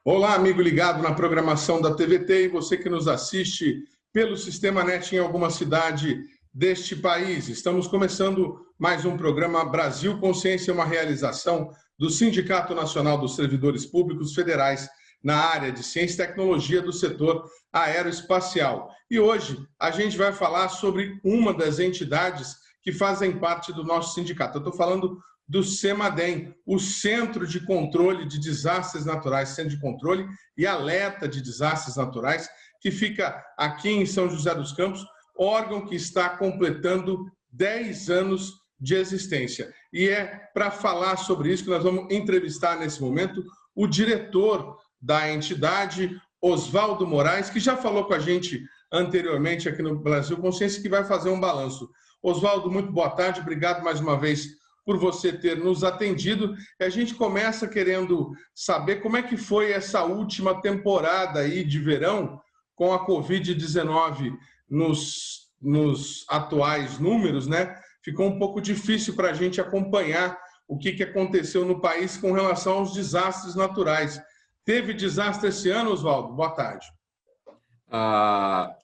Olá, amigo ligado na programação da TVT e você que nos assiste pelo Sistema NET em alguma cidade deste país. Estamos começando mais um programa Brasil Consciência, uma realização do Sindicato Nacional dos Servidores Públicos Federais na área de Ciência e Tecnologia do setor aeroespacial. E hoje a gente vai falar sobre uma das entidades que fazem parte do nosso sindicato. Eu estou falando do CEMADEM, o Centro de Controle de Desastres Naturais, Centro de Controle e Alerta de Desastres Naturais, que fica aqui em São José dos Campos, órgão que está completando 10 anos de existência. E é para falar sobre isso que nós vamos entrevistar nesse momento o diretor da entidade, Oswaldo Moraes, que já falou com a gente anteriormente aqui no Brasil Consciência, que vai fazer um balanço. Oswaldo, muito boa tarde, obrigado mais uma vez por você ter nos atendido. E a gente começa querendo saber como é que foi essa última temporada aí de verão com a Covid-19 nos atuais números, né? Ficou um pouco difícil para a gente acompanhar o que aconteceu no país com relação aos desastres naturais. Teve desastre esse ano, Oswaldo? Boa tarde.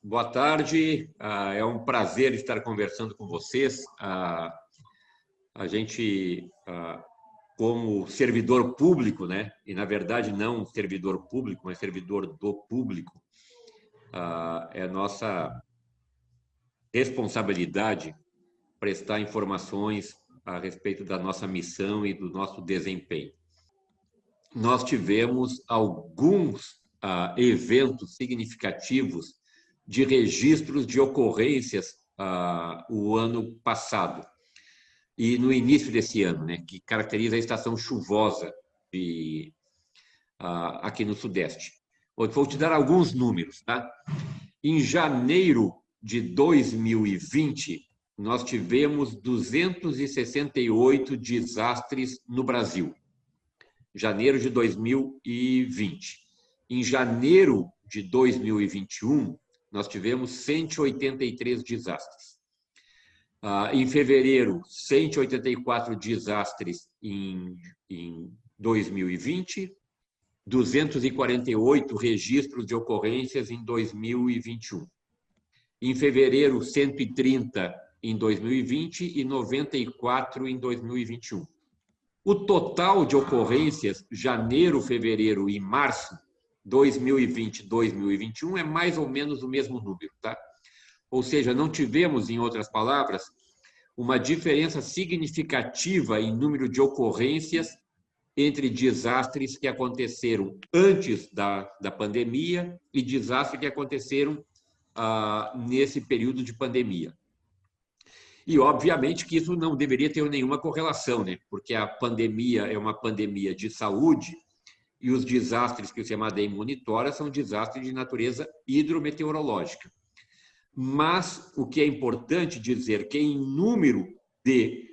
Boa tarde, é um prazer estar conversando com vocês. A gente, como servidor público, né, e na verdade não servidor público, mas servidor do público, é nossa responsabilidade prestar informações a respeito da nossa missão e do nosso desempenho. Nós tivemos alguns eventos significativos de registros de ocorrências o ano passado. E no início desse ano, né, que caracteriza a estação chuvosa aqui no Sudeste. Vou te dar alguns números, tá? Em janeiro de 2020, nós tivemos 268 desastres no Brasil. Janeiro de 2020. Em janeiro de 2021, nós tivemos 183 desastres. Em fevereiro, 184 desastres em 2020, 248 registros de ocorrências em 2021. Em fevereiro, 130 em 2020 e 94 em 2021. O total de ocorrências, janeiro, fevereiro e março, 2020 e 2021, é mais ou menos o mesmo número, tá? Ou seja, não tivemos, em outras palavras, uma diferença significativa em número de ocorrências entre desastres que aconteceram antes da pandemia e desastres que aconteceram nesse período de pandemia. E, obviamente, que isso não deveria ter nenhuma correlação, né? Porque a pandemia é uma pandemia de saúde e os desastres que o CEMADEM monitora são desastres de natureza hidrometeorológica. Mas o que é importante dizer que em número de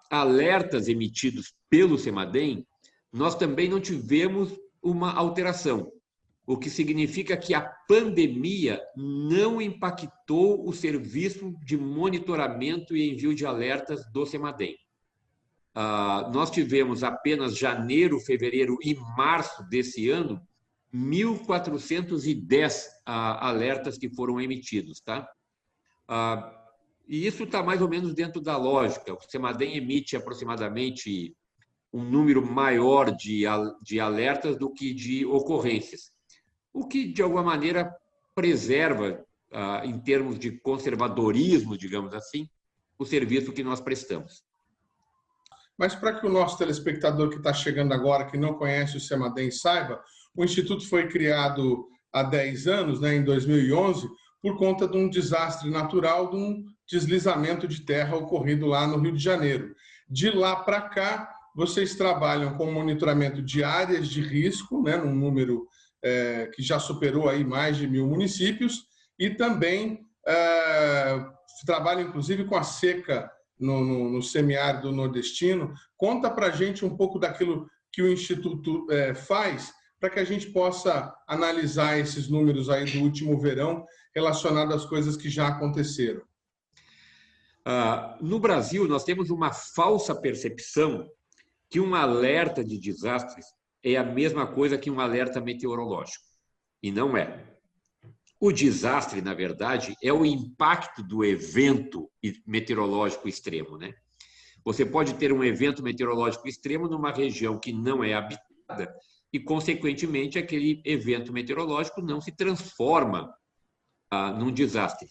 alertas emitidos pelo CEMADEM, nós também não tivemos uma alteração, o que significa que a pandemia não impactou o serviço de monitoramento e envio de alertas do CEMADEM. Nós tivemos apenas janeiro, fevereiro e março desse ano 1.410 alertas que foram emitidos, tá? E isso está mais ou menos dentro da lógica. O CEMADEM emite aproximadamente um número maior de alertas do que de ocorrências, o que, de alguma maneira, preserva, em termos de conservadorismo, digamos assim, o serviço que nós prestamos. Mas para que o nosso telespectador que está chegando agora, que não conhece o CEMADEM, saiba, o Instituto foi criado há 10 anos, né, em 2011, por conta de um desastre natural, de um deslizamento de terra ocorrido lá no Rio de Janeiro. De lá para cá, vocês trabalham com monitoramento de áreas de risco, né, num número que já superou aí mais de 1.000 municípios, e também trabalham, inclusive, com a seca no semiárido nordestino. Conta para a gente um pouco daquilo que o Instituto faz, para que a gente possa analisar esses números aí do último verão relacionados às coisas que já aconteceram. No Brasil, nós temos uma falsa percepção que um alerta de desastres é a mesma coisa que um alerta meteorológico. E não é. O desastre, na verdade, é o impacto do evento meteorológico extremo, né? Você pode ter um evento meteorológico extremo numa região que não é habitada e, consequentemente, aquele evento meteorológico não se transforma num desastre.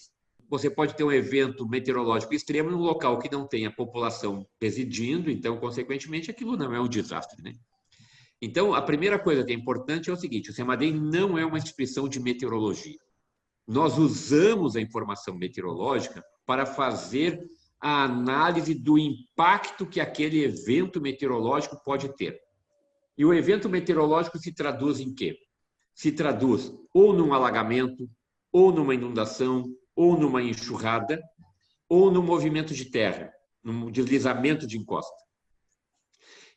Você pode ter um evento meteorológico extremo num local que não tem a população residindo, então, consequentemente, aquilo não é um desastre, né? Então, a primeira coisa que é importante é o seguinte: o CEMADEM não é uma instituição de meteorologia. Nós usamos a informação meteorológica para fazer a análise do impacto que aquele evento meteorológico pode ter. E o evento meteorológico se traduz em quê? Se traduz ou num alagamento, ou numa inundação, ou numa enxurrada, ou no movimento de terra, num deslizamento de encosta.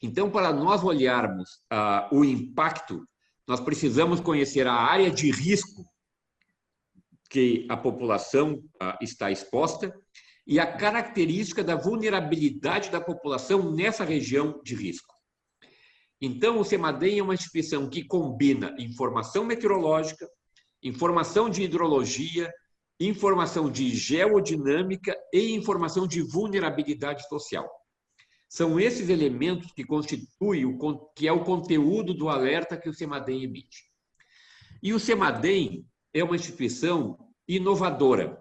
Então, para nós olharmos o impacto, nós precisamos conhecer a área de risco que a população está exposta e a característica da vulnerabilidade da população nessa região de risco. Então, o CEMADEM é uma instituição que combina informação meteorológica, informação de hidrologia, informação de geodinâmica e informação de vulnerabilidade social. São esses elementos que constituem que é o conteúdo do alerta que o CEMADEM emite. E o CEMADEM é uma instituição inovadora.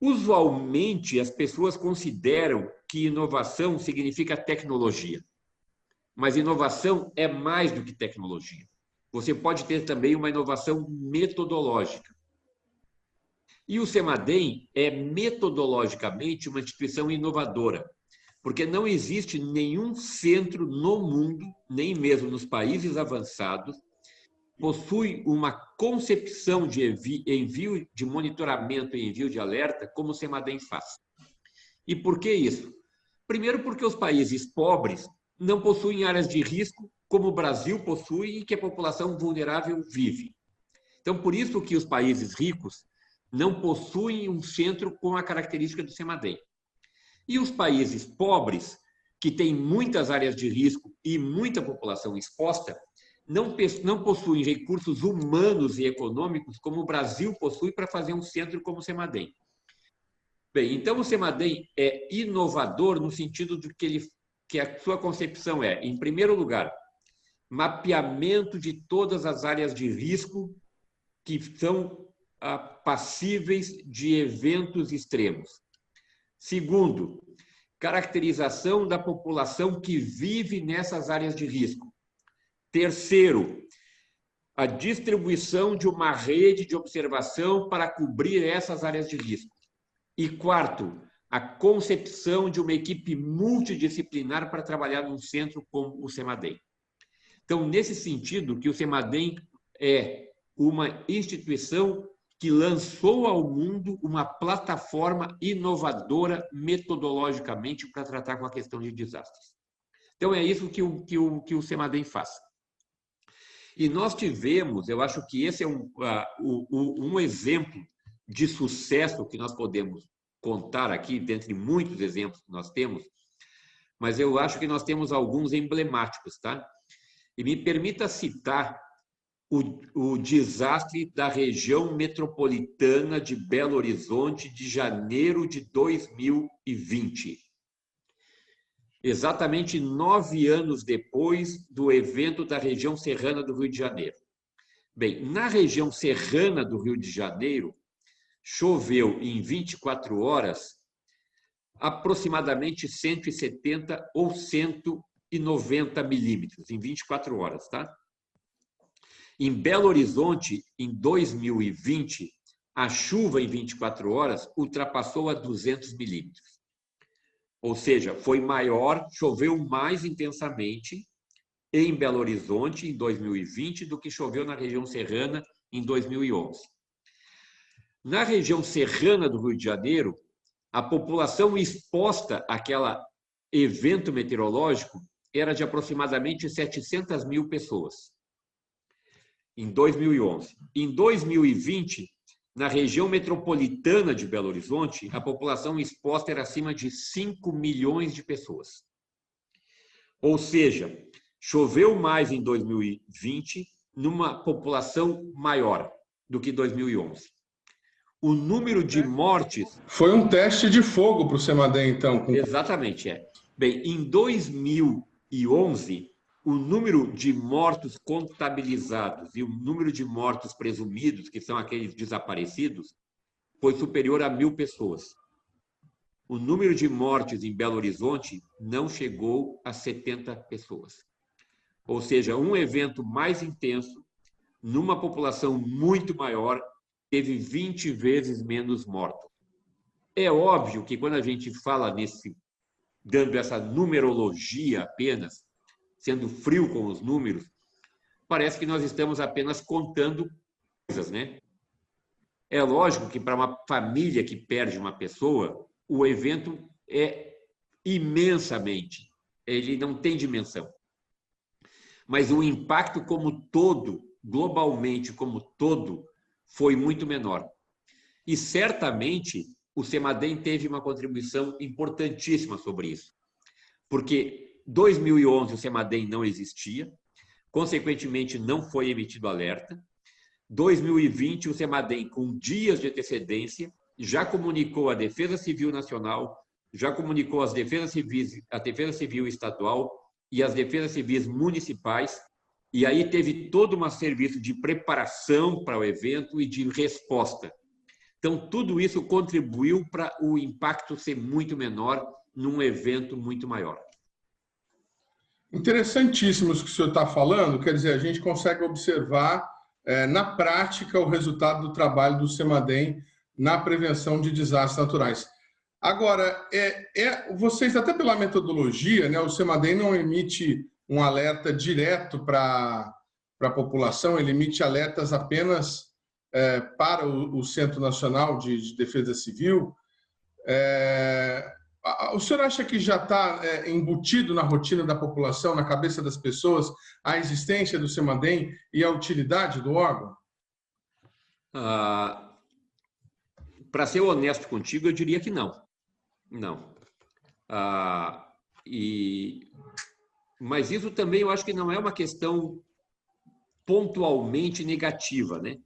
Usualmente, as pessoas consideram que inovação significa tecnologia. Mas inovação é mais do que tecnologia. Você pode ter também uma inovação metodológica. E o CEMADEM é metodologicamente uma instituição inovadora, porque não existe nenhum centro no mundo, nem mesmo nos países avançados, possui uma concepção de envio de monitoramento e envio de alerta como o CEMADEM faz. E por que isso? Primeiro, porque os países pobres não possuem áreas de risco como o Brasil possui e que a população vulnerável vive. Então, por isso que os países ricos não possuem um centro com a característica do CEMADEM. E os países pobres, que têm muitas áreas de risco e muita população exposta, não possuem recursos humanos e econômicos como o Brasil possui para fazer um centro como o CEMADEM. Bem, então o CEMADEM é inovador no sentido de que a sua concepção é, em primeiro lugar, mapeamento de todas as áreas de risco que são passíveis de eventos extremos. Segundo, caracterização da população que vive nessas áreas de risco. Terceiro, a distribuição de uma rede de observação para cobrir essas áreas de risco. E quarto, a concepção de uma equipe multidisciplinar para trabalhar num centro como o CEMADEM. Então, nesse sentido, que o CEMADEM é uma instituição que lançou ao mundo uma plataforma inovadora metodologicamente para tratar com a questão de desastres. Então, é isso que o CEMADEM faz. E nós tivemos, eu acho que esse é um exemplo de sucesso que nós podemos contar aqui, dentre muitos exemplos que nós temos, mas eu acho que nós temos alguns emblemáticos, tá? E me permita citar o desastre da região metropolitana de Belo Horizonte de janeiro de 2020. Exatamente 9 anos depois do evento da região serrana do Rio de Janeiro. Bem, na região serrana do Rio de Janeiro, choveu em 24 horas aproximadamente 170 ou 190 milímetros, em 24 horas, tá? Em Belo Horizonte, em 2020, a chuva em 24 horas ultrapassou a 200 milímetros. Ou seja, foi maior, choveu mais intensamente em Belo Horizonte, em 2020, do que choveu na região serrana em 2011. Na região serrana do Rio de Janeiro, a população exposta àquele evento meteorológico era de aproximadamente 700 mil pessoas, em 2011. Em 2020, na região metropolitana de Belo Horizonte, a população exposta era acima de 5 milhões de pessoas. Ou seja, Choveu mais em 2020 numa população maior do que 2011. O número de mortes... Foi um teste de fogo para o CEMADEM, então. Exatamente, é. Bem, em 2011, o número de mortos contabilizados e o número de mortos presumidos, que são aqueles desaparecidos, foi superior a 1.000 pessoas. O número de mortes em Belo Horizonte não chegou a 70 pessoas. Ou seja, um evento mais intenso, numa população muito maior, teve 20 vezes menos mortos. É óbvio que quando a gente fala dando essa numerologia apenas, sendo frio com os números, parece que nós estamos apenas contando coisas, né? É lógico que para uma família que perde uma pessoa, o evento é imensamente, ele não tem dimensão. Mas o impacto como todo, globalmente como todo, foi muito menor. E certamente o CEMADEM teve uma contribuição importantíssima sobre isso. Porque em 2011 o CEMADEM não existia, consequentemente não foi emitido alerta. 2020 o CEMADEM, com dias de antecedência, já comunicou à Defesa Civil Nacional, já comunicou às defesas civis, a Defesa Civil Estadual e as defesas civis municipais, e aí teve todo um serviço de preparação para o evento e de resposta. Então, tudo isso contribuiu para o impacto ser muito menor num evento muito maior. Interessantíssimo isso que o senhor está falando, quer dizer, a gente consegue observar na prática o resultado do trabalho do CEMADEM na prevenção de desastres naturais. Agora, vocês, até pela metodologia, né, o CEMADEM não emite um alerta direto para a população, ele emite alertas apenas para o Centro Nacional de Defesa Civil. O senhor acha que já está embutido na rotina da população, na cabeça das pessoas, a existência do CEMADEM e a utilidade do órgão? Para ser honesto contigo, eu diria que não. Não. Mas isso também eu acho que não é uma questão pontualmente negativa, né?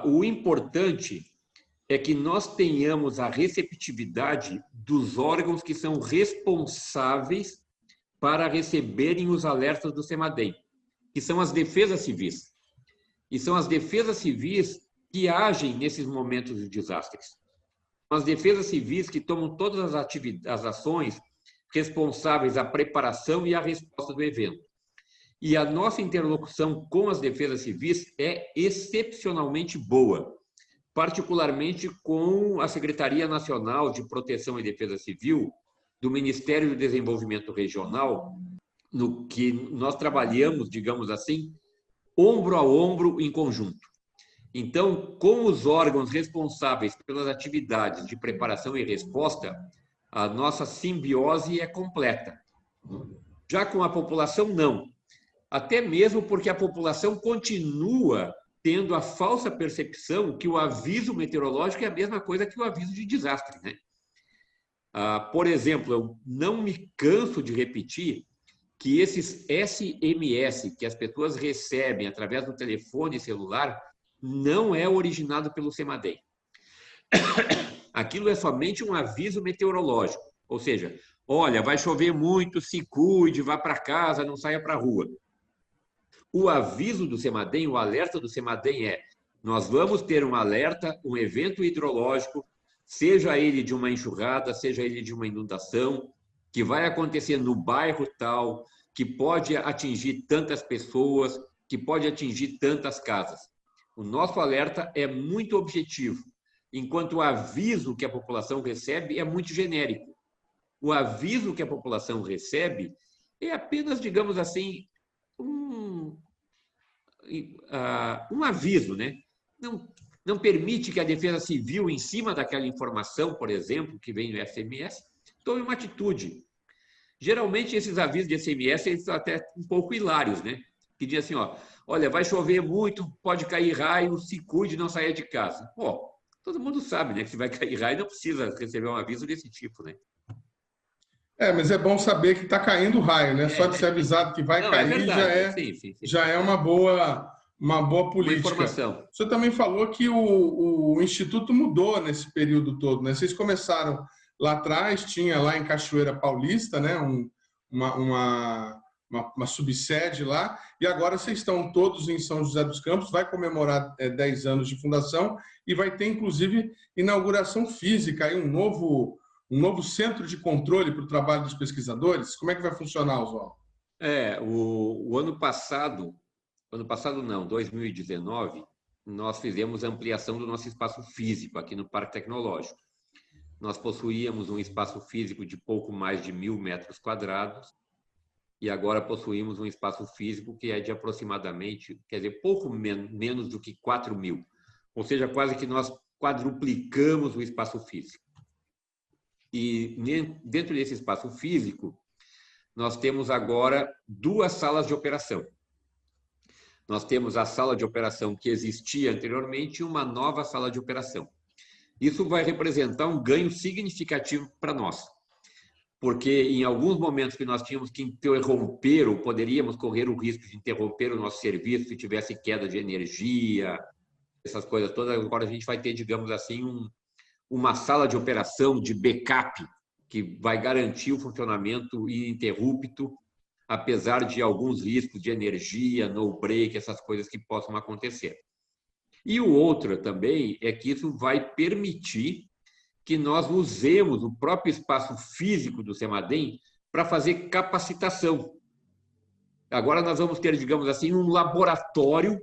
O importante é que nós tenhamos a receptividade dos órgãos que são responsáveis para receberem os alertas do CEMADEM, que são as defesas civis. E são as defesas civis que agem nesses momentos de desastres. As defesas civis que tomam todas as ações responsáveis à preparação e à resposta do evento. E a nossa interlocução com as defesas civis é excepcionalmente boa, particularmente com a Secretaria Nacional de Proteção e Defesa Civil do Ministério do Desenvolvimento Regional, no que nós trabalhamos, digamos assim, ombro a ombro em conjunto. Então, com os órgãos responsáveis pelas atividades de preparação e resposta, a nossa simbiose é completa. Já com a população, não. Até mesmo porque a população continua tendo a falsa percepção que o aviso meteorológico é a mesma coisa que o aviso de desastre, né? Por exemplo, eu não me canso de repetir que esses SMS que as pessoas recebem através do telefone celular não é originado pelo CEMADEM. Aquilo é somente um aviso meteorológico, ou seja, olha, vai chover muito, se cuide, vá para casa, não saia para a rua. O aviso do CEMADEM, o alerta do CEMADEM nós vamos ter um alerta, um evento hidrológico, seja ele de uma enxurrada, seja ele de uma inundação, que vai acontecer no bairro tal, que pode atingir tantas pessoas, que pode atingir tantas casas. O nosso alerta é muito objetivo, enquanto o aviso que a população recebe é muito genérico. O aviso que a população recebe é apenas, digamos assim, um aviso, né? Não permite que a Defesa Civil, em cima daquela informação, por exemplo, que vem no SMS, tome uma atitude. Geralmente, esses avisos de SMS eles são até um pouco hilários, né? Que diz assim, olha, vai chover muito, pode cair raio, se cuide, não saia de casa. Pô, todo mundo sabe, né, que se vai cair raio não precisa receber um aviso desse tipo, né? Mas é bom saber que está caindo o raio, né? Só de ser avisado que vai Não, é cair verdade. Sim, sim, sim. já é uma boa Uma política. informação. Você também falou que o Instituto mudou nesse período todo, né? Vocês começaram lá atrás, tinha lá em Cachoeira Paulista, né? Uma, uma, uma subsede lá, e agora vocês estão todos em São José dos Campos, vai comemorar 10 anos de fundação e vai ter, inclusive, inauguração física, aí um novo centro de controle para o trabalho dos pesquisadores. Como é que vai funcionar, Oswaldo? O ano passado não, 2019, nós fizemos a ampliação do nosso espaço físico aqui no Parque Tecnológico. Nós possuíamos um espaço físico de pouco mais de 1.000 metros quadrados e agora possuímos um espaço físico que é de aproximadamente, quer dizer, pouco menos do que 4.000. Ou seja, quase que nós quadruplicamos o espaço físico. E dentro desse espaço físico, nós temos agora 2 salas de operação. Nós temos a sala de operação que existia anteriormente e uma nova sala de operação. Isso vai representar um ganho significativo para nós, porque em alguns momentos que nós tínhamos que interromper ou poderíamos correr o risco de interromper o nosso serviço se tivesse queda de energia, essas coisas todas, agora a gente vai ter, digamos assim, uma sala de operação de backup que vai garantir o funcionamento ininterrupto, apesar de alguns riscos de energia, no break, essas coisas que possam acontecer. E o outro também é que isso vai permitir que nós usemos o próprio espaço físico do CEMADEM para fazer capacitação. Agora nós vamos ter, digamos assim, um laboratório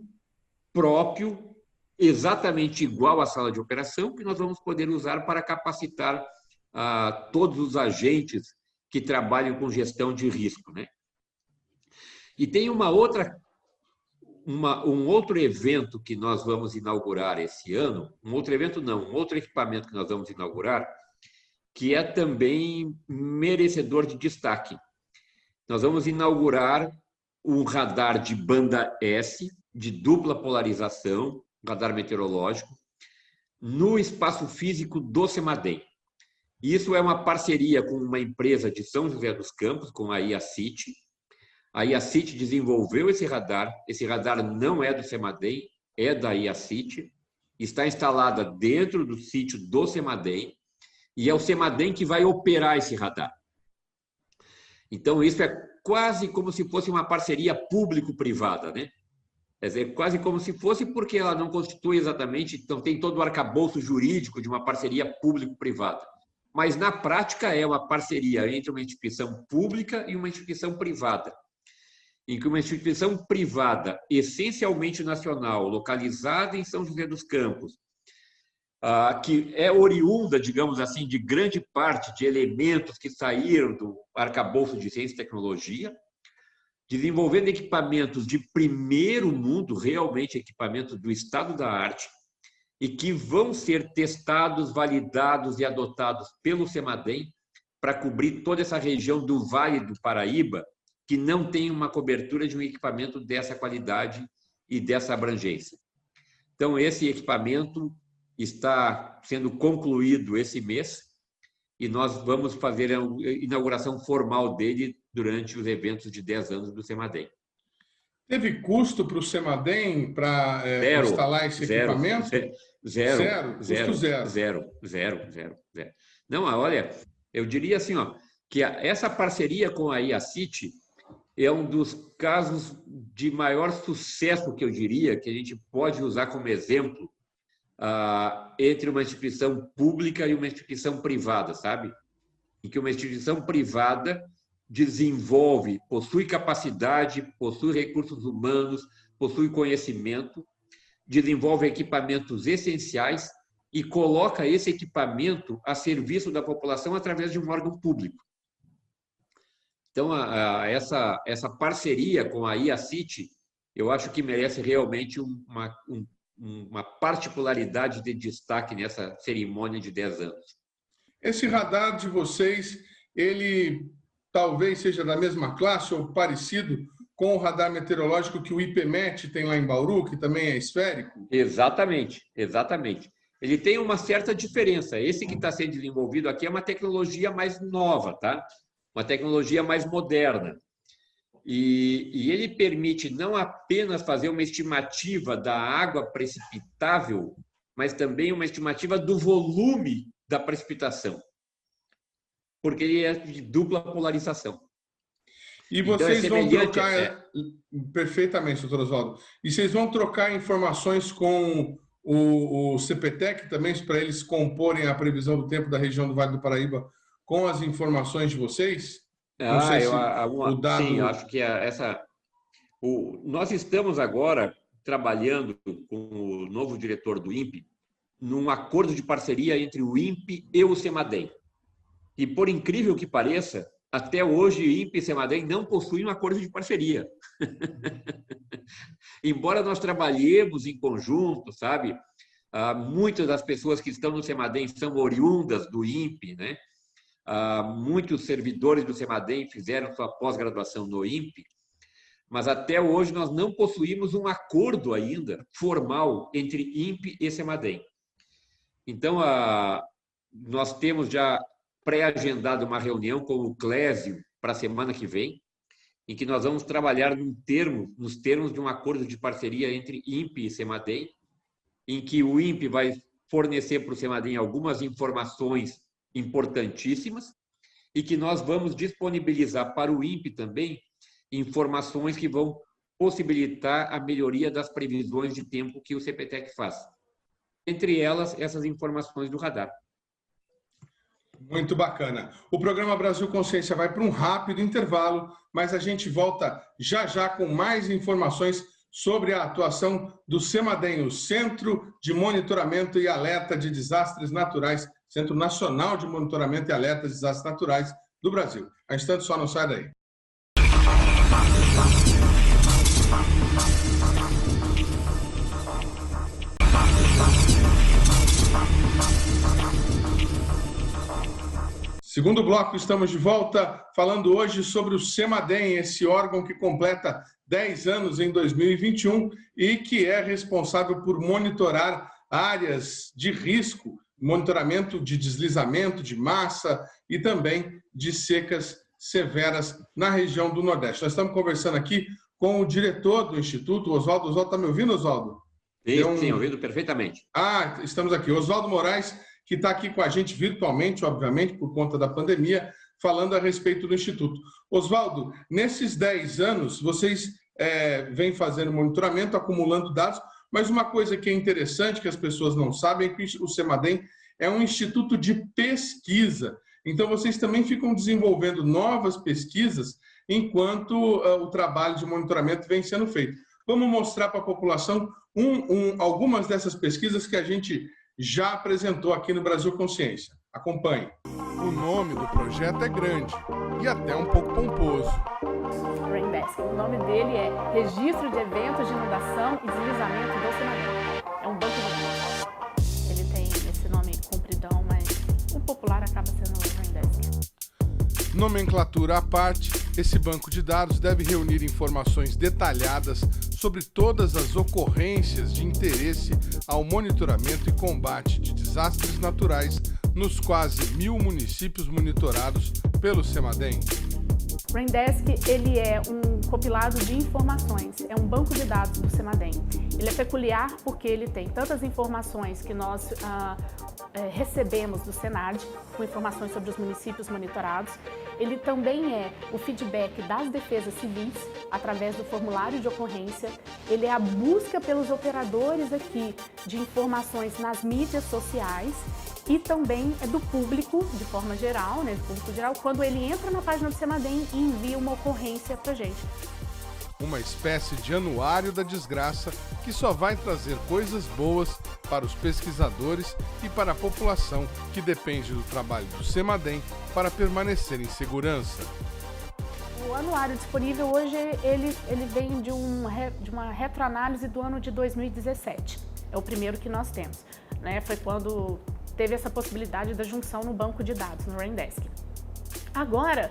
próprio, exatamente igual à sala de operação, que nós vamos poder usar para capacitar todos os agentes que trabalham com gestão de risco, né? E tem um outro evento que nós vamos inaugurar esse ano, um outro equipamento que nós vamos inaugurar, que é também merecedor de destaque. Nós vamos inaugurar um radar de banda S, de dupla polarização, radar meteorológico, no espaço físico do CEMADEM. Isso é uma parceria com uma empresa de São José dos Campos, com a IACIT. A IACIT desenvolveu esse radar não é do CEMADEM, é da IACIT, está instalada dentro do sítio do CEMADEM e é o CEMADEM que vai operar esse radar. Então, isso é quase como se fosse uma parceria público-privada, né? Quer dizer, quase como se fosse, porque ela não constitui exatamente, então tem todo o arcabouço jurídico de uma parceria público-privada. Mas, na prática, é uma parceria entre uma instituição pública e uma instituição privada, em que uma instituição privada, essencialmente nacional, localizada em São José dos Campos, que é oriunda, digamos assim, de grande parte de elementos que saíram do arcabouço de ciência e tecnologia, desenvolvendo equipamentos de primeiro mundo, realmente equipamentos do estado da arte, e que vão ser testados, validados e adotados pelo CEMADEM para cobrir toda essa região do Vale do Paraíba, que não tem uma cobertura de um equipamento dessa qualidade e dessa abrangência. Então, esse equipamento está sendo concluído esse mês e nós vamos fazer a inauguração formal dele durante os eventos de 10 anos do CEMADEM. Teve custo para o CEMADEM para instalar esse equipamento? Zero. Custo Zero. Não, olha, eu diria assim, que essa parceria com a IACIT é um dos casos de maior sucesso, que eu diria, que a gente pode usar como exemplo entre uma instituição pública e uma instituição privada, sabe? Em que uma instituição privada desenvolve, possui capacidade, possui recursos humanos, possui conhecimento, desenvolve equipamentos essenciais e coloca esse equipamento a serviço da população através de um órgão público. Então, essa parceria com a IACIT, eu acho que merece realmente uma particularidade de destaque nessa cerimônia de 10 anos. Esse radar de vocês, ele talvez seja da mesma classe ou parecido com o radar meteorológico que o IPMET tem lá em Bauru, que também é esférico? Exatamente. Ele tem uma certa diferença. Esse que está sendo desenvolvido aqui é uma tecnologia mais nova, tá? uma tecnologia mais moderna. E ele permite não apenas fazer uma estimativa da água precipitável, mas também uma estimativa do volume da precipitação, porque ele é de dupla polarização. E vocês vão trocar... Perfeitamente, doutor Oswaldo. E vocês vão trocar informações com o CPTEC também, para eles comporem a previsão do tempo da região do Vale do Paraíba com as informações de vocês? Não sei se o dado... Sim, eu acho que nós estamos agora trabalhando com o novo diretor do INPE num acordo de parceria entre o INPE e o CEMADEM. E, por incrível que pareça, até hoje, INPE e CEMADEM não possuem um acordo de parceria. Embora nós trabalhemos em conjunto, sabe? Muitas das pessoas que estão no CEMADEM são oriundas do INPE, né? Muitos servidores do CEMADEM fizeram sua pós-graduação no INPE, mas até hoje nós não possuímos um acordo ainda formal entre INPE e CEMADEM. Então, nós temos já pré-agendado uma reunião com o Clésio para a semana que vem, em que nós vamos trabalhar nos termos de um acordo de parceria entre INPE e CEMADEM, em que o INPE vai fornecer para o CEMADEM algumas informações importantíssimas e que nós vamos disponibilizar para o INPE também informações que vão possibilitar a melhoria das previsões de tempo que o CPTEC faz. Entre elas, essas informações do radar. Muito bacana. O programa Brasil Consciência vai para um rápido intervalo, mas a gente volta já já com mais informações sobre a atuação do CEMADEM, o Centro de Monitoramento e Alerta de Desastres Naturais, Centro Nacional de Monitoramento e Alerta de Desastres Naturais do Brasil. A instante, só não sai daí. Segundo bloco, estamos de volta falando hoje sobre o CEMADEM, esse órgão que completa 10 anos em 2021 e que é responsável por monitorar áreas de risco, monitoramento de deslizamento de massa e também de secas severas na região do Nordeste. Nós estamos conversando aqui com o diretor do Instituto, Oswaldo. Oswaldo, está me ouvindo, Oswaldo? Sim, ouvindo perfeitamente. Estamos aqui. Oswaldo Moraes, que está aqui com a gente virtualmente, obviamente, por conta da pandemia, falando a respeito do Instituto. Oswaldo, nesses 10 anos, vocês vêm fazendo monitoramento, acumulando dados, mas uma coisa que é interessante, que as pessoas não sabem, é que o CEMADEM é um instituto de pesquisa. Então, vocês também ficam desenvolvendo novas pesquisas enquanto o trabalho de monitoramento vem sendo feito. Vamos mostrar para a população algumas dessas pesquisas que a gente já apresentou aqui no Brasil Consciência. Acompanhe. O nome do projeto é grande e até um pouco pomposo. Raindesk. O nome dele é Registro de Eventos de Inundação e Deslizamento do CEMADEM. É um banco de dados. Ele tem esse nome compridão, mas o popular acaba sendo o Raindesk. Nomenclatura à parte, esse banco de dados deve reunir informações detalhadas sobre todas as ocorrências de interesse ao monitoramento e combate de desastres naturais nos quase 1.000 municípios monitorados pelo CEMADEM. O Raindesk, ele é um compilado de informações, é um banco de dados do CEMADEM. Ele é peculiar porque ele tem tantas informações que nós recebemos do SENAD, com informações sobre os municípios monitorados. Ele também é o feedback das defesas civis, através do formulário de ocorrência. Ele é a busca pelos operadores aqui de informações nas mídias sociais e também é do público, de forma geral, né, do público geral, quando ele entra na página do CEMADEM e envia uma ocorrência para a gente. Uma espécie de anuário da desgraça que só vai trazer coisas boas para os pesquisadores e para a população que depende do trabalho do CEMADEM para permanecer em segurança. O anuário disponível hoje, ele vem de uma retroanálise do ano de 2017. É o primeiro que nós temos, né? Foi quando teve essa possibilidade da junção no banco de dados, no Raindesk. Agora,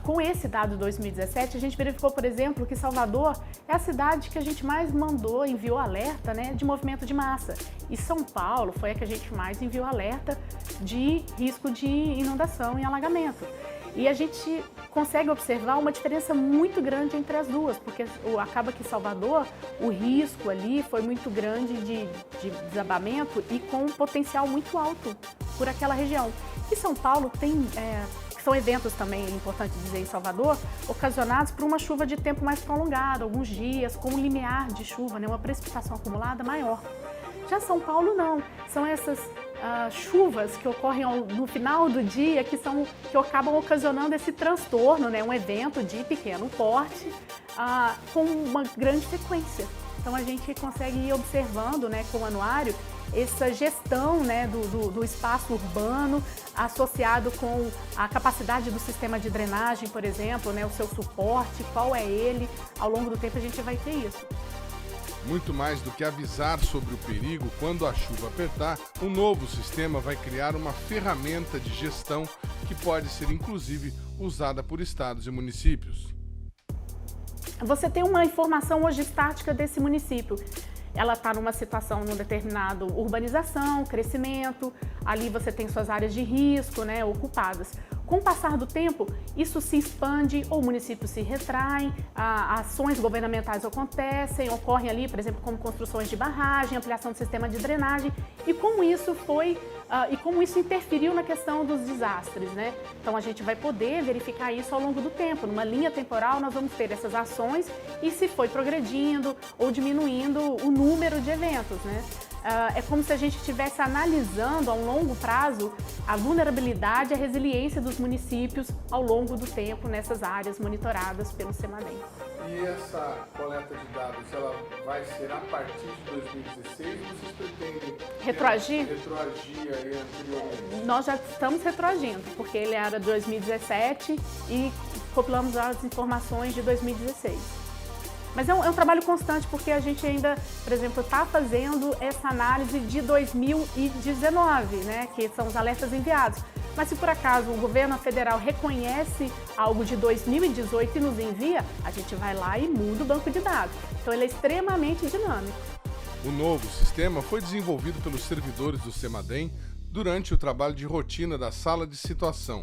com esse dado 2017, a gente verificou, por exemplo, que Salvador é a cidade que a gente mais enviou alerta, né, de movimento de massa. E São Paulo foi a que a gente mais enviou alerta de risco de inundação e alagamento. E a gente consegue observar uma diferença muito grande entre as duas, porque acaba que Salvador, o risco ali foi muito grande de desabamento e com um potencial muito alto por aquela região. E São Paulo tem, são eventos também, é importante dizer, em Salvador, ocasionados por uma chuva de tempo mais prolongada, alguns dias, com um limiar de chuva, né, uma precipitação acumulada maior. Já São Paulo não, são essas chuvas que ocorrem no final do dia que acabam ocasionando esse transtorno, né? Um evento de pequeno porte com uma grande frequência. Então a gente consegue ir observando, né, com o anuário essa gestão, né, do espaço urbano associado com a capacidade do sistema de drenagem, por exemplo, né, o seu suporte, qual é ele. Ao longo do tempo a gente vai ter isso. Muito mais do que avisar sobre o perigo quando a chuva apertar, o novo sistema vai criar uma ferramenta de gestão que pode ser, inclusive, usada por estados e municípios. Você tem uma informação hoje estática desse município. Ela está numa situação, num determinado urbanização, crescimento, ali você tem suas áreas de risco, né, ocupadas. Com o passar do tempo, isso se expande, ou o município se retrai, ações governamentais ocorrem ali, por exemplo, como construções de barragem, ampliação do sistema de drenagem, e como isso interferiu na questão dos desastres, né? Então a gente vai poder verificar isso ao longo do tempo. Numa linha temporal, nós vamos ter essas ações e se foi progredindo ou diminuindo o número de eventos, né? É como se a gente estivesse analisando a um longo prazo a vulnerabilidade e a resiliência dos municípios ao longo do tempo nessas áreas monitoradas pelo CEMADEM. E essa coleta de dados, ela vai ser a partir de 2016 ou vocês pretendem retroagir aí anteriormente? Nós já estamos retroagindo, porque ele era de 2017 e compilamos as informações de 2016. Mas é um trabalho constante, porque a gente ainda, por exemplo, está fazendo essa análise de 2019, né, que são os alertas enviados. Mas se por acaso o governo federal reconhece algo de 2018 e nos envia, a gente vai lá e muda o banco de dados. Então ele é extremamente dinâmico. O novo sistema foi desenvolvido pelos servidores do CEMADEM durante o trabalho de rotina da sala de situação.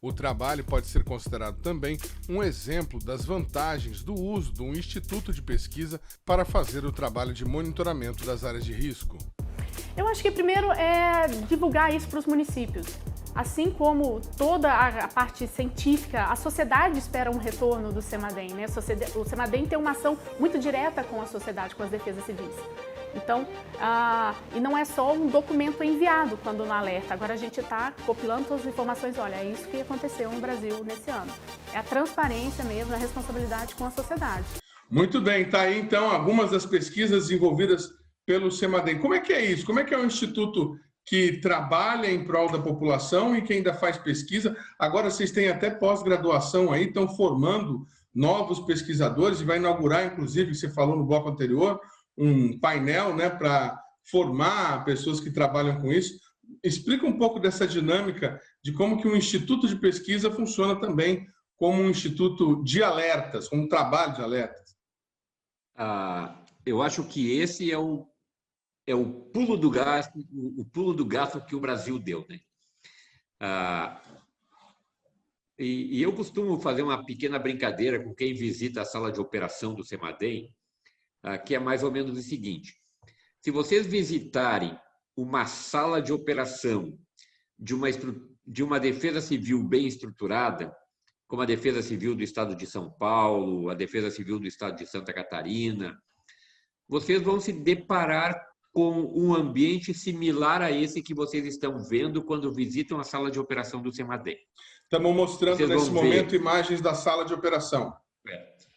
O trabalho pode ser considerado também um exemplo das vantagens do uso de um instituto de pesquisa para fazer o trabalho de monitoramento das áreas de risco. Eu acho que primeiro é divulgar isso para os municípios. Assim como toda a parte científica, a sociedade espera um retorno do CEMADEM, né? O CEMADEM tem uma ação muito direta com a sociedade, com as defesas civis. Então, e não é só um documento enviado quando no alerta. Agora a gente está compilando todas as informações, olha, é isso que aconteceu no Brasil nesse ano. É a transparência mesmo, a responsabilidade com a sociedade. Muito bem, tá aí então algumas das pesquisas desenvolvidas pelo CEMADEM. Como é que é isso? Como é que é um instituto que trabalha em prol da população e que ainda faz pesquisa? Agora vocês têm até pós-graduação aí, estão formando novos pesquisadores e vai inaugurar, inclusive, você falou no bloco anterior, um painel, né, para formar pessoas que trabalham com isso. Explica um pouco dessa dinâmica de como que um instituto de pesquisa funciona também como um instituto de alertas, como um trabalho de alertas. Eu acho que esse é o pulo do gato que o Brasil deu, né? E eu costumo fazer uma pequena brincadeira com quem visita a sala de operação do CEMADEM, que é mais ou menos o seguinte: se vocês visitarem uma sala de operação de uma defesa civil bem estruturada, como a Defesa Civil do Estado de São Paulo, a Defesa Civil do Estado de Santa Catarina, vocês vão se deparar com um ambiente similar a esse que vocês estão vendo quando visitam a sala de operação do CEMADEM. Estamos mostrando nesse momento imagens da sala de operação.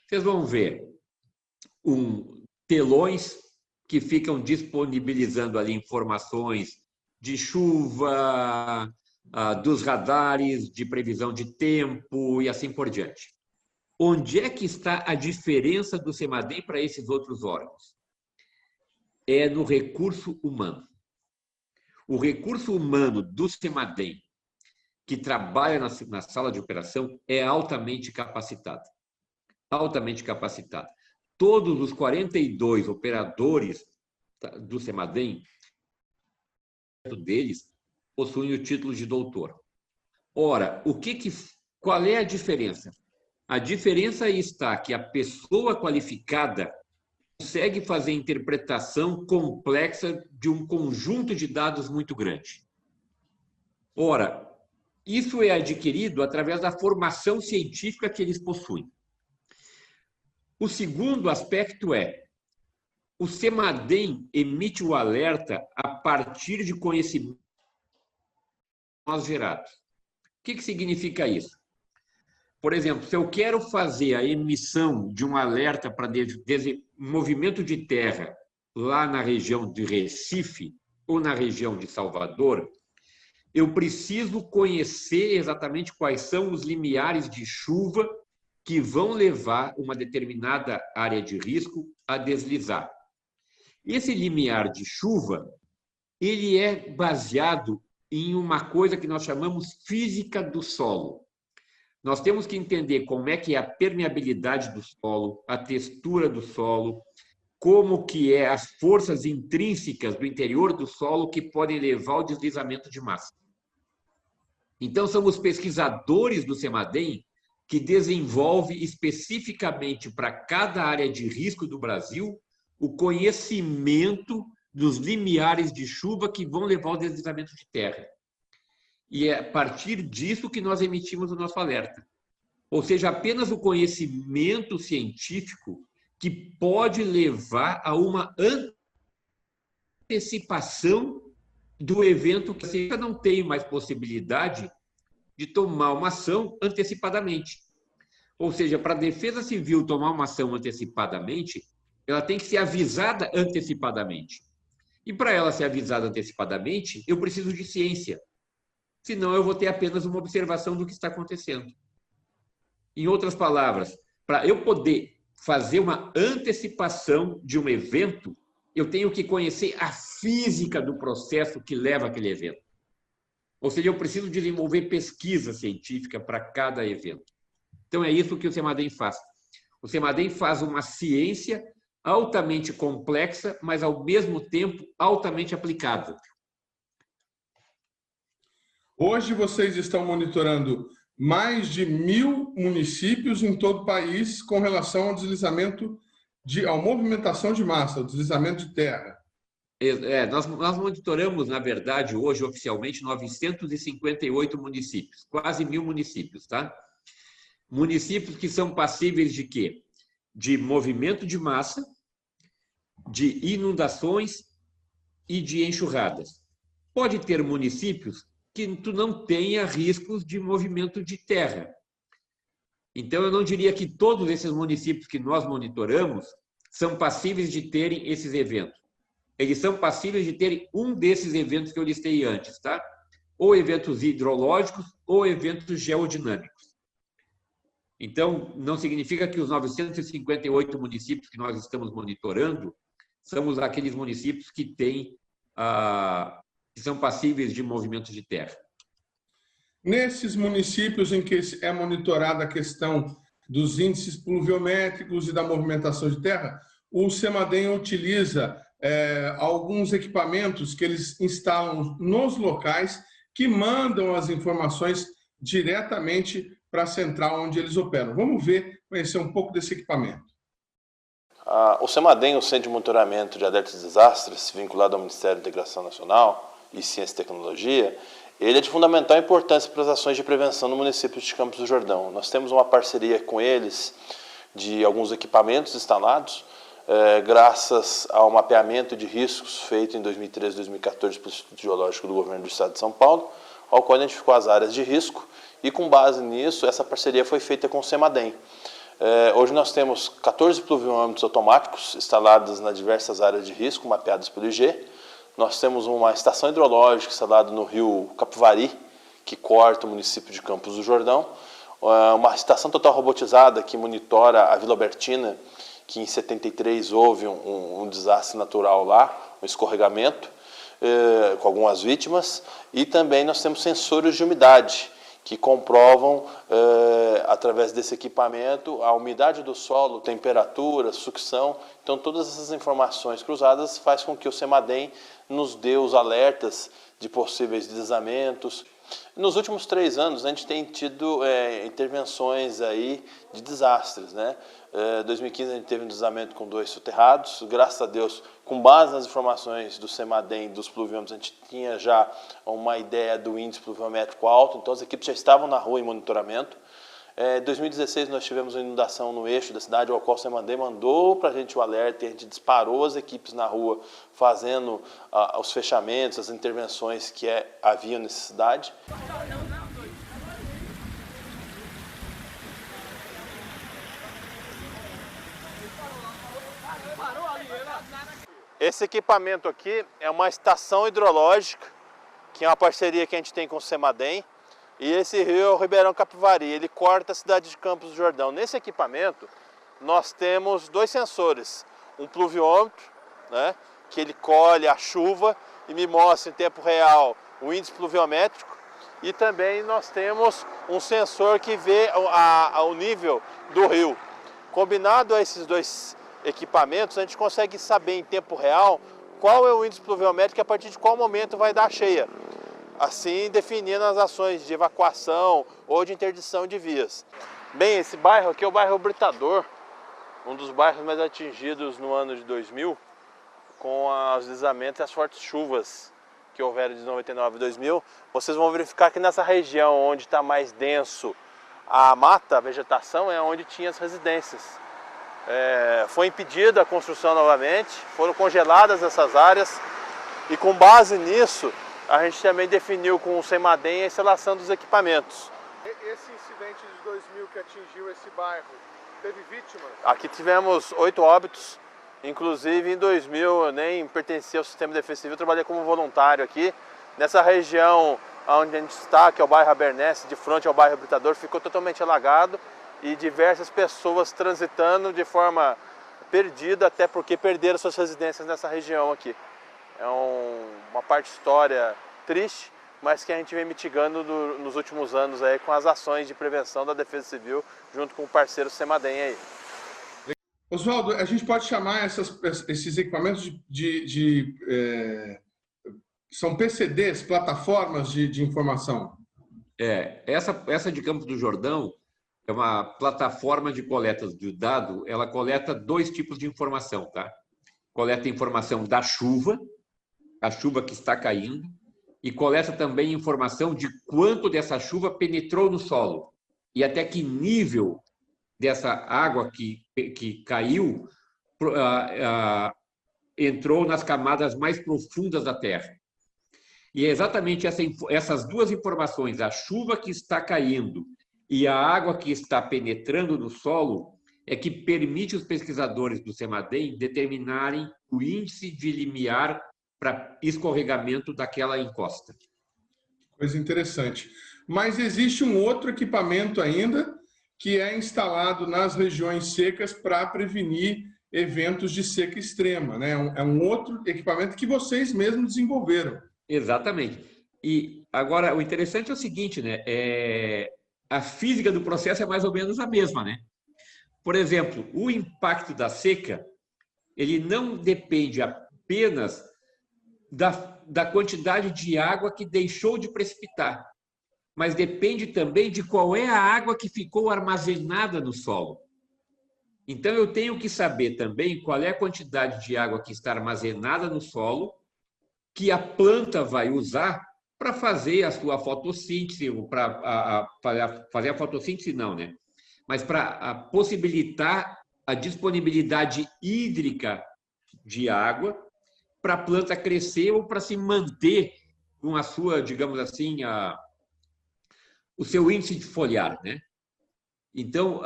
Vocês vão ver telões que ficam disponibilizando ali informações de chuva, dos radares, de previsão de tempo e assim por diante. Onde é que está a diferença do CEMADEM para esses outros órgãos? É no recurso humano. O recurso humano do CEMADEM, que trabalha na sala de operação, é altamente capacitado. Altamente capacitado. Todos os 42 operadores do CEMADEM, deles possuem o título de doutor. Ora, qual é a diferença? A diferença está que a pessoa qualificada consegue fazer interpretação complexa de um conjunto de dados muito grande. Ora, isso é adquirido através da formação científica que eles possuem. O segundo aspecto é: o CEMADEM emite o alerta a partir de conhecimentos gerados. O que significa isso? Por exemplo, se eu quero fazer a emissão de um alerta para movimento de terra lá na região de Recife ou na região de Salvador, eu preciso conhecer exatamente quais são os limiares de chuva que vão levar uma determinada área de risco a deslizar. Esse limiar de chuva, ele é baseado em uma coisa que nós chamamos física do solo. Nós temos que entender como é que é a permeabilidade do solo, a textura do solo, como que é as forças intrínsecas do interior do solo que podem levar ao deslizamento de massa. Então, são os pesquisadores do CEMADEM que desenvolvem especificamente para cada área de risco do Brasil o conhecimento dos limiares de chuva que vão levar ao deslizamento de terra. E é a partir disso que nós emitimos o nosso alerta. Ou seja, apenas o conhecimento científico que pode levar a uma antecipação do evento, que você não tem mais possibilidade de tomar uma ação antecipadamente. Ou seja, para a Defesa Civil tomar uma ação antecipadamente, ela tem que ser avisada antecipadamente. E para ela ser avisada antecipadamente, eu preciso de ciência. Senão eu vou ter apenas uma observação do que está acontecendo. Em outras palavras, para eu poder fazer uma antecipação de um evento, eu tenho que conhecer a física do processo que leva aquele evento. Ou seja, eu preciso desenvolver pesquisa científica para cada evento. Então, é isso que o CEMADEM faz. O CEMADEM faz uma ciência altamente complexa, mas, ao mesmo tempo, altamente aplicável. Hoje, vocês estão monitorando mais de 1.000 municípios em todo o país com relação ao deslizamento, à movimentação de massa, ao deslizamento de terra. Nós monitoramos, na verdade, hoje, oficialmente, 958 municípios, quase 1.000 municípios, tá? Municípios que são passíveis de quê? De movimento de massa, de inundações e de enxurradas. Pode ter municípios que tu não tenha riscos de movimento de terra. Então, eu não diria que todos esses municípios que nós monitoramos são passíveis de terem esses eventos. Eles são passíveis de terem um desses eventos que eu listei antes, tá? Ou eventos hidrológicos ou eventos geodinâmicos. Então, não significa que os 958 municípios que nós estamos monitorando são aqueles municípios que têm que são passíveis de movimento de terra. Nesses municípios em que é monitorada a questão dos índices pluviométricos e da movimentação de terra, o CEMADEM utiliza alguns equipamentos que eles instalam nos locais que mandam as informações diretamente para a central onde eles operam. Vamos conhecer um pouco desse equipamento. O CEMADEM, o Centro de Monitoramento de Alertas e Desastres, vinculado ao Ministério da Integração Nacional e Ciência e Tecnologia, ele é de fundamental importância para as ações de prevenção no município de Campos do Jordão. Nós temos uma parceria com eles de alguns equipamentos instalados, graças ao mapeamento de riscos feito em 2013 e 2014 pelo Instituto Geológico do Governo do Estado de São Paulo, ao qual identificou as áreas de risco, e com base nisso, essa parceria foi feita com o CEMADEM. Hoje nós temos 14 pluviômetros automáticos instalados nas diversas áreas de risco, mapeadas pelo IG. Nós temos uma estação hidrológica instalada no rio Capivari, que corta o município de Campos do Jordão. Uma estação total robotizada que monitora a Vila Albertina, que em 73 houve um desastre natural lá, um escorregamento, com algumas vítimas. E também nós temos sensores de umidade, que comprovam, através desse equipamento, a umidade do solo, temperatura, sucção. Então, todas essas informações cruzadas faz com que o CEMADEM nos dê os alertas de possíveis deslizamentos. Nos últimos 3 anos, a gente tem tido intervenções aí de desastres, né? 2015 a gente teve um deslizamento com 2 soterrados, graças a Deus, com base nas informações do CEMADEM, dos pluviômetros, a gente tinha já uma ideia do índice pluviométrico alto, então as equipes já estavam na rua em monitoramento. Em 2016 nós tivemos uma inundação no eixo da cidade, ao qual o CEMADEM mandou para a gente o alerta e a gente disparou as equipes na rua fazendo os fechamentos, as intervenções que haviam necessidade. Esse equipamento aqui é uma estação hidrológica, que é uma parceria que a gente tem com o CEMADEM. E esse rio é o Ribeirão Capivari, ele corta a cidade de Campos do Jordão. Nesse equipamento, nós temos 2 sensores. Um pluviômetro, né, que ele colhe a chuva e me mostra em tempo real o índice pluviométrico. E também nós temos um sensor que vê o nível do rio. Combinado a esses 2 equipamentos, a gente consegue saber em tempo real qual é o índice pluviométrico e a partir de qual momento vai dar cheia. Assim definindo as ações de evacuação ou de interdição de vias. Bem, esse bairro aqui é o bairro Britador, um dos bairros mais atingidos no ano de 2000, com os deslizamentos e as fortes chuvas que houveram de 99 e 2000. Vocês vão verificar que nessa região onde está mais denso a mata, a vegetação, é onde tinha as residências. Foi impedida a construção novamente, foram congeladas essas áreas e com base nisso, a gente também definiu com o CEMADEM a instalação dos equipamentos. Esse incidente de 2000 que atingiu esse bairro, teve vítimas? Aqui tivemos 8 óbitos, inclusive em 2000 eu nem pertencia ao sistema de defesa civil, eu trabalhei como voluntário aqui. Nessa região onde a gente está, que é o bairro Abernéssia, de frente ao bairro Britador, ficou totalmente alagado e diversas pessoas transitando de forma perdida, até porque perderam suas residências nessa região aqui. É uma parte de história triste, mas que a gente vem mitigando nos últimos anos aí com as ações de prevenção da Defesa Civil, junto com o parceiro CEMADEM aí. Oswaldo, a gente pode chamar esses equipamentos são PCDs, plataformas de informação? Essa de Campos do Jordão é uma plataforma de coleta de dado, ela coleta 2 tipos de informação, tá? Coleta informação da chuva, a chuva que está caindo, e coleta também informação de quanto dessa chuva penetrou no solo e até que nível dessa água que caiu entrou nas camadas mais profundas da terra. E é exatamente essas 2 informações, a chuva que está caindo e a água que está penetrando no solo, é que permite os pesquisadores do CEMADEM determinarem o índice de limiar para escorregamento daquela encosta. Coisa interessante. Mas existe um outro equipamento ainda que é instalado nas regiões secas para prevenir eventos de seca extrema, né? É um outro equipamento que vocês mesmos desenvolveram. Exatamente. E agora o interessante é o seguinte, né? A física do processo é mais ou menos a mesma, né? Por exemplo, o impacto da seca, ele não depende apenas da quantidade de água que deixou de precipitar, mas depende também de qual é a água que ficou armazenada no solo. Então, eu tenho que saber também qual é a quantidade de água que está armazenada no solo, que a planta vai usar para fazer a sua fotossíntese, para fazer a fotossíntese não, né? Mas para possibilitar a disponibilidade hídrica de água para a planta crescer ou para se manter com a sua, digamos assim, o seu índice de foliar, né? Então,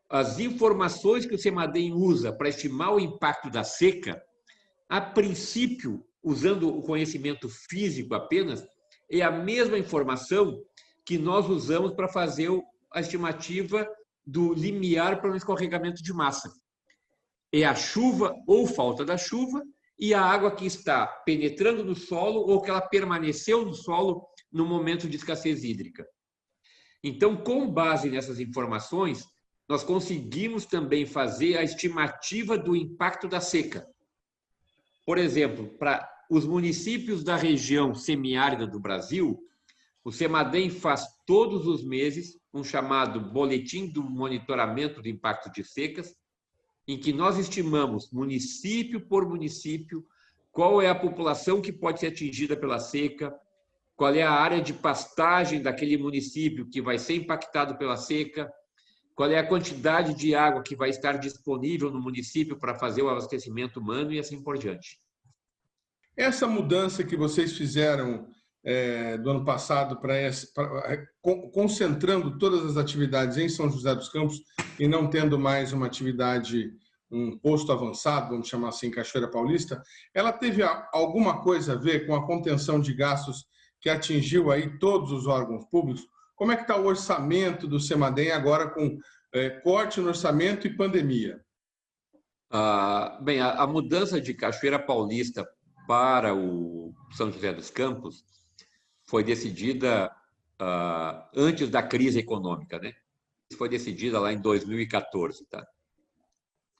as informações que o CEMADEM usa para estimar o impacto da seca, a princípio, usando o conhecimento físico apenas, é a mesma informação que nós usamos para fazer a estimativa do limiar para o escorregamento de massa. É a chuva ou falta da chuva e a água que está penetrando no solo ou que ela permaneceu no solo no momento de escassez hídrica. Então, com base nessas informações, nós conseguimos também fazer a estimativa do impacto da seca. Por exemplo, para os municípios da região semiárida do Brasil, O CEMADEM faz todos os meses um chamado Boletim do Monitoramento do Impacto de Secas, em que nós estimamos, município por município, qual é a população que pode ser atingida pela seca, qual é a área de pastagem daquele município que vai ser impactado pela seca, qual é a quantidade de água que vai estar disponível no município para fazer o abastecimento humano e assim por diante. Essa mudança que vocês fizeram do ano passado, concentrando todas as atividades em São José dos Campos e não tendo mais uma atividade, um posto avançado, vamos chamar assim, Cachoeira Paulista, ela teve alguma coisa a ver com a contenção de gastos que atingiu aí todos os órgãos públicos? Como é que está o orçamento do CEMADEM agora com corte no orçamento e pandemia? Bem, a mudança de Cachoeira Paulista para o São José dos Campos foi decidida antes da crise econômica, né? Foi decidida lá em 2014, tá?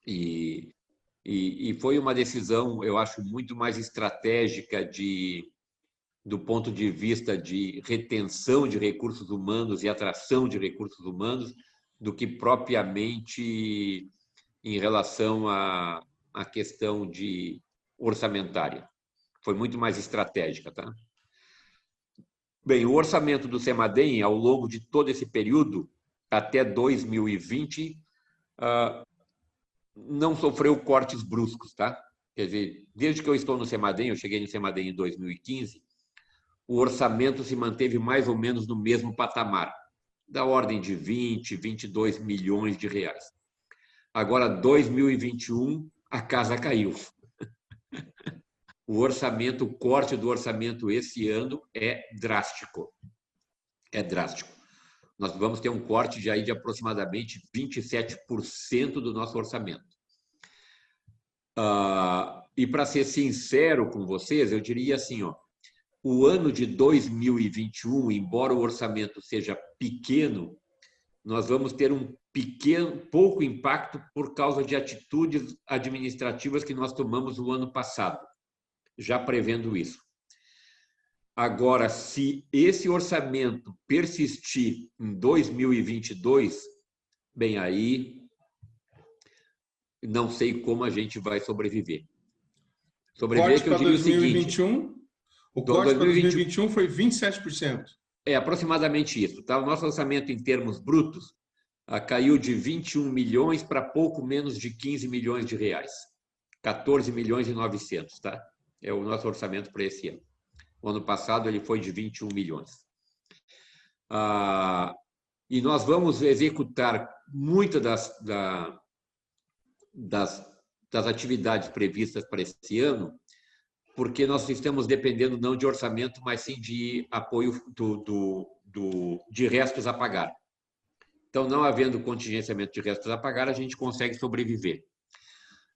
E foi uma decisão, eu acho, muito mais estratégica do ponto de vista de retenção de recursos humanos e atração de recursos humanos do que propriamente em relação à questão orçamentária. Foi muito mais estratégica, tá? Bem, o orçamento do CEMADEM, ao longo de todo esse período, até 2020, não sofreu cortes bruscos, tá? Quer dizer, desde que eu estou no CEMADEM, eu cheguei no CEMADEM em 2015, o orçamento se manteve mais ou menos no mesmo patamar, da ordem de 20, 22 milhões de reais. Agora, 2021, a casa caiu. O corte do orçamento esse ano é drástico. É drástico. Nós vamos ter um corte de aproximadamente 27% do nosso orçamento. E para ser sincero com vocês, eu diria assim, o ano de 2021, embora o orçamento seja pequeno, nós vamos ter pouco impacto por causa de atitudes administrativas que nós tomamos no ano passado, já prevendo isso. Agora, se esse orçamento persistir em 2022, bem, aí não sei como a gente vai sobreviver. Corte para 2021? O corte para 2021 foi 27%. É aproximadamente isso, tá? O nosso orçamento em termos brutos caiu de 21 milhões para pouco menos de 15 milhões de reais. 14 milhões e 900, tá? É o nosso orçamento para esse ano. O ano passado ele foi de 21 milhões. E nós vamos executar muitas das atividades previstas para esse ano, porque nós estamos dependendo não de orçamento, mas sim de apoio de restos a pagar. Então, não havendo contingenciamento de restos a pagar, a gente consegue sobreviver.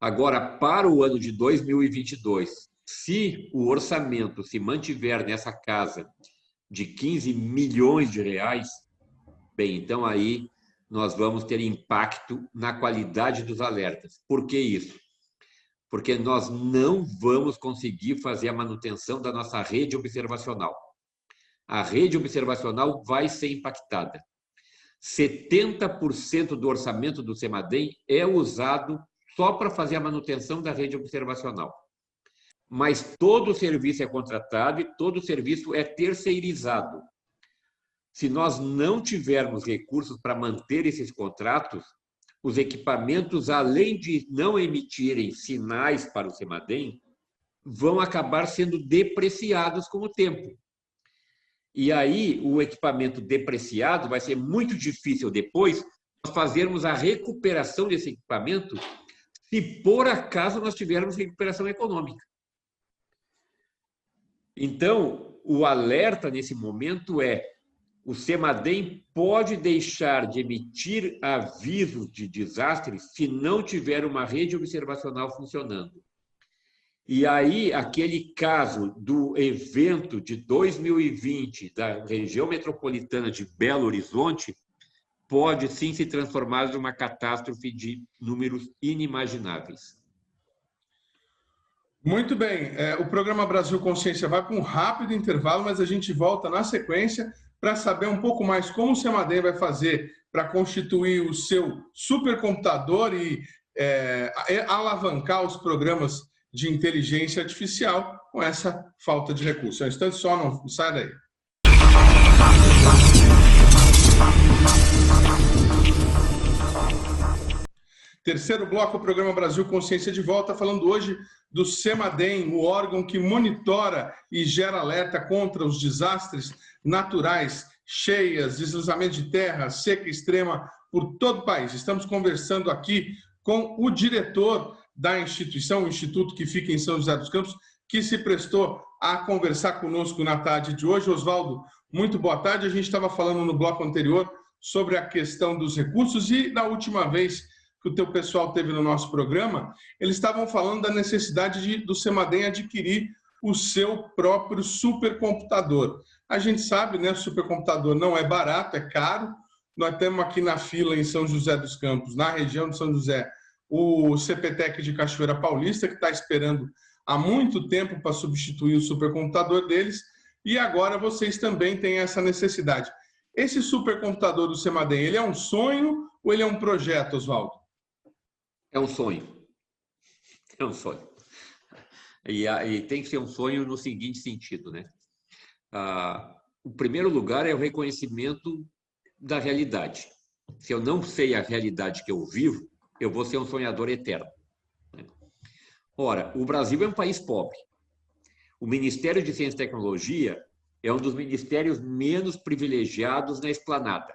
Agora, para o ano de 2022, se o orçamento se mantiver nessa casa de 15 milhões de reais, bem, então aí nós vamos ter impacto na qualidade dos alertas. Por que isso? Porque nós não vamos conseguir fazer a manutenção da nossa rede observacional. A rede observacional vai ser impactada. 70% do orçamento do CEMADEM é usado só para fazer a manutenção da rede observacional. Mas todo o serviço é contratado e todo o serviço é terceirizado. Se nós não tivermos recursos para manter esses contratos, os equipamentos, além de não emitirem sinais para o CEMADEM, vão acabar sendo depreciados com o tempo. E aí, o equipamento depreciado vai ser muito difícil depois nós fazermos a recuperação desse equipamento se, por acaso, nós tivermos recuperação econômica. Então, o alerta nesse momento o CEMADEM pode deixar de emitir avisos de desastres se não tiver uma rede observacional funcionando. E aí, aquele caso do evento de 2020 da região metropolitana de Belo Horizonte pode sim se transformar numa catástrofe de números inimagináveis. Muito bem, o programa Brasil Consciência vai para um rápido intervalo, mas a gente volta na sequência para saber um pouco mais como o CEMADEM vai fazer para constituir o seu supercomputador e alavancar os programas de inteligência artificial com essa falta de recursos. É um instante só, não sai daí. Terceiro bloco, o programa Brasil Consciência de volta, falando hoje do CEMADEM, o órgão que monitora e gera alerta contra os desastres naturais, cheias, deslizamento de terra, seca extrema por todo o país. Estamos conversando aqui com o diretor da instituição, o instituto que fica em São José dos Campos, que se prestou a conversar conosco na tarde de hoje. Oswaldo, muito boa tarde. A gente estava falando no bloco anterior sobre a questão dos recursos e, na última vez que o teu pessoal teve no nosso programa, eles estavam falando da necessidade do CEMADEM adquirir o seu próprio supercomputador. A gente sabe, né, o supercomputador não é barato, é caro. Nós temos aqui na fila em São José dos Campos, na região de São José, o CPTEC de Cachoeira Paulista, que está esperando há muito tempo para substituir o supercomputador deles, e agora vocês também têm essa necessidade. Esse supercomputador do CEMADEM, ele é um sonho ou ele é um projeto, Oswaldo? É um sonho. É um sonho. E tem que ser um sonho no seguinte sentido, né? O primeiro lugar é o reconhecimento da realidade. Se eu não sei a realidade que eu vivo, eu vou ser um sonhador eterno. Ora, o Brasil é um país pobre. O Ministério de Ciência e Tecnologia é um dos ministérios menos privilegiados na esplanada.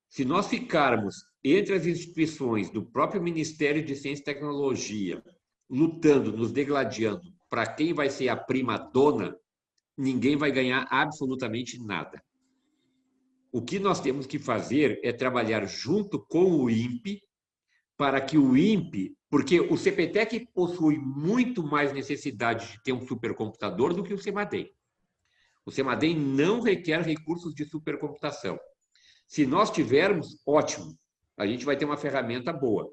Se nós ficarmos entre as instituições do próprio Ministério de Ciência e Tecnologia, lutando, nos degladiando para quem vai ser a prima dona, ninguém vai ganhar absolutamente nada. O que nós temos que fazer é trabalhar junto com o INPE, para que o INPE, porque o CPTEC possui muito mais necessidade de ter um supercomputador do que o CEMADEM. O CEMADEM não requer recursos de supercomputação. Se nós tivermos, ótimo, a gente vai ter uma ferramenta boa.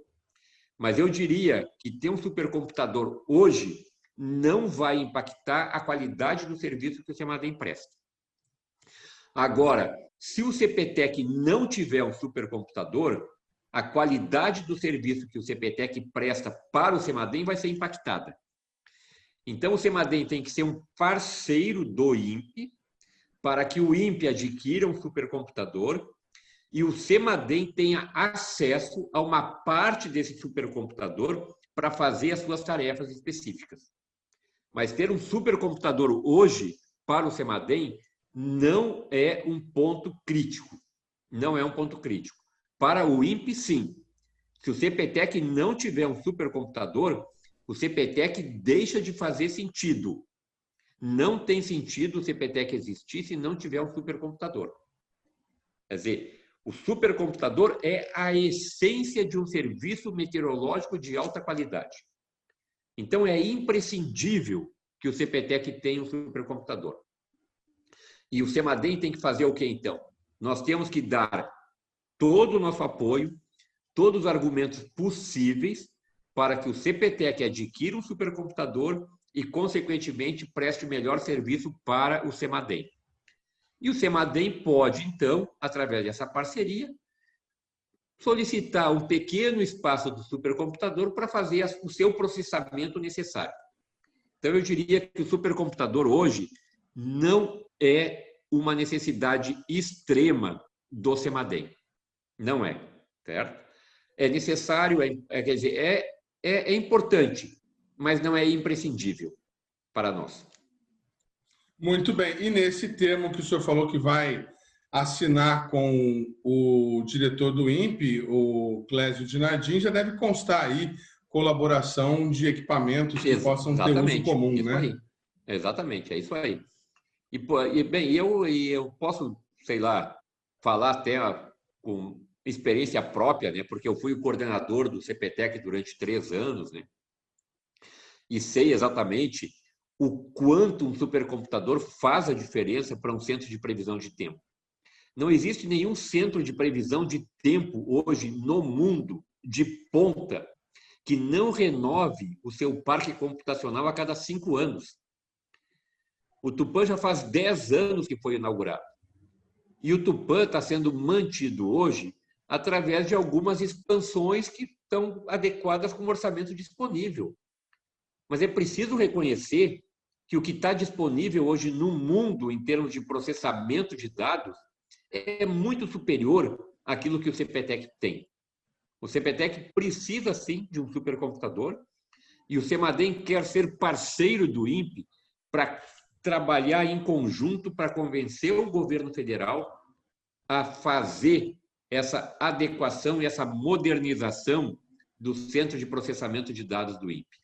Mas eu diria que ter um supercomputador hoje não vai impactar a qualidade do serviço que o CEMADEM presta. Agora, se o CPTEC não tiver um supercomputador, a qualidade do serviço que o CPTEC presta para o CEMADEM vai ser impactada. Então, o CEMADEM tem que ser um parceiro do INPE para que o INPE adquira um supercomputador e o CEMADEM tenha acesso a uma parte desse supercomputador para fazer as suas tarefas específicas. Mas ter um supercomputador hoje para o CEMADEM não é um ponto crítico. Não é um ponto crítico. Para o INPE, sim. Se o CPTEC não tiver um supercomputador, o CPTEC deixa de fazer sentido. Não tem sentido o CPTEC existir se não tiver um supercomputador. Quer dizer, o supercomputador é a essência de um serviço meteorológico de alta qualidade. Então, é imprescindível que o CPTEC tenha um supercomputador. E o CEMADEM tem que fazer o quê, então? Nós temos que dar todo o nosso apoio, todos os argumentos possíveis para que o CPTEC adquira um supercomputador e, consequentemente, preste o melhor serviço para o CEMADEM. E o CEMADEM pode, então, através dessa parceria, solicitar um pequeno espaço do supercomputador para fazer o seu processamento necessário. Então, eu diria que o supercomputador hoje não é uma necessidade extrema do CEMADEM. Não é, certo? É necessário, quer dizer, é importante, mas não é imprescindível para nós. Muito bem. E nesse termo que o senhor falou que vai assinar com o diretor do INPE, o Clésio Dinardim, já deve constar aí colaboração de equipamentos que possam ter uso comum, isso né? Aí. Exatamente, é isso aí. E bem, eu posso, sei lá, falar até com experiência própria, né? Porque eu fui o coordenador do CPTEC durante 3 anos, né? E sei exatamente o quanto um supercomputador faz a diferença para um centro de previsão de tempo. Não existe nenhum centro de previsão de tempo hoje no mundo de ponta que não renove o seu parque computacional a cada 5 anos. O Tupã já faz 10 anos que foi inaugurado. E o Tupã está sendo mantido hoje através de algumas expansões que estão adequadas com o orçamento disponível. Mas é preciso reconhecer que o que está disponível hoje no mundo, em termos de processamento de dados, é muito superior àquilo que o CPTEC tem. O CPTEC precisa, sim, de um supercomputador, e o CEMADEM quer ser parceiro do INPE para trabalhar em conjunto para convencer o governo federal a fazer essa adequação e essa modernização do Centro de Processamento de Dados do INPE.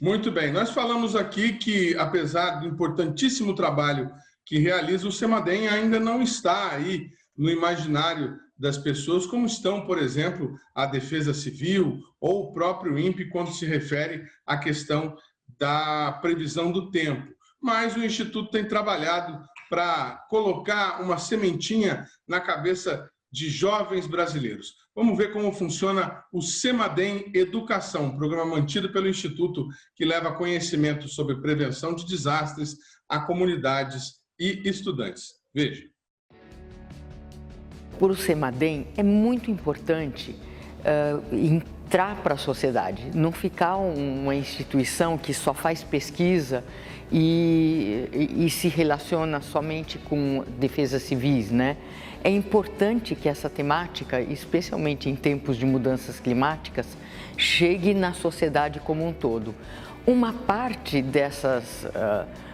Muito bem. Nós falamos aqui que, apesar do importantíssimo trabalho que realiza, o CEMADEM ainda não está aí no imaginário das pessoas, como estão, por exemplo, a Defesa Civil ou o próprio INPE, quando se refere à questão da previsão do tempo. Mas o Instituto tem trabalhado para colocar uma sementinha na cabeça de jovens brasileiros. Vamos ver como funciona o CEMADEM Educação, um programa mantido pelo Instituto que leva conhecimento sobre prevenção de desastres a comunidades e estudantes. Veja. Por o CEMADEM é muito importante entrar para a sociedade, não ficar uma instituição que só faz pesquisa e se relaciona somente com defesas civis, né? É importante que essa temática, especialmente em tempos de mudanças climáticas, chegue na sociedade como um todo. Uma parte dessas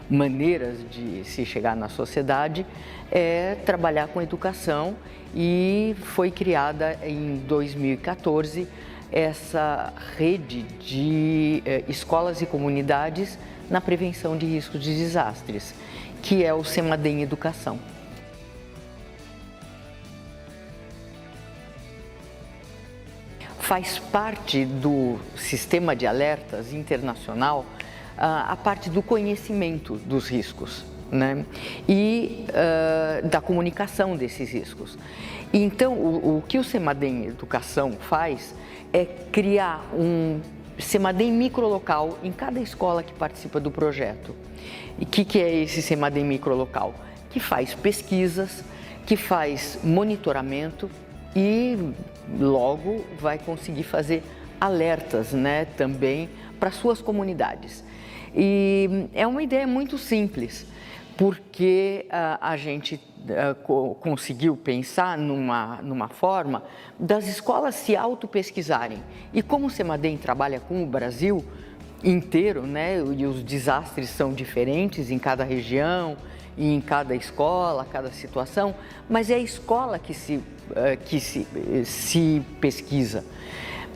maneiras de se chegar na sociedade é trabalhar com educação, e foi criada em 2014 essa rede de escolas e comunidades na prevenção de riscos de desastres, que é o CEMADEM Educação. Faz parte do sistema de alertas internacional a parte do conhecimento dos riscos, né? E da comunicação desses riscos. Então, o que o CEMADEM Educação faz é criar um CEMADEM microlocal em cada escola que participa do projeto. E o que é esse CEMADEM microlocal? Que faz pesquisas, que faz monitoramento e logo vai conseguir fazer alertas, né, também para suas comunidades. E é uma ideia muito simples, porque a gente conseguiu pensar numa forma das escolas se auto-pesquisarem. E como o CEMADEM trabalha com o Brasil inteiro, né, e os desastres são diferentes em cada região, e em cada escola, cada situação, mas é a escola que se pesquisa.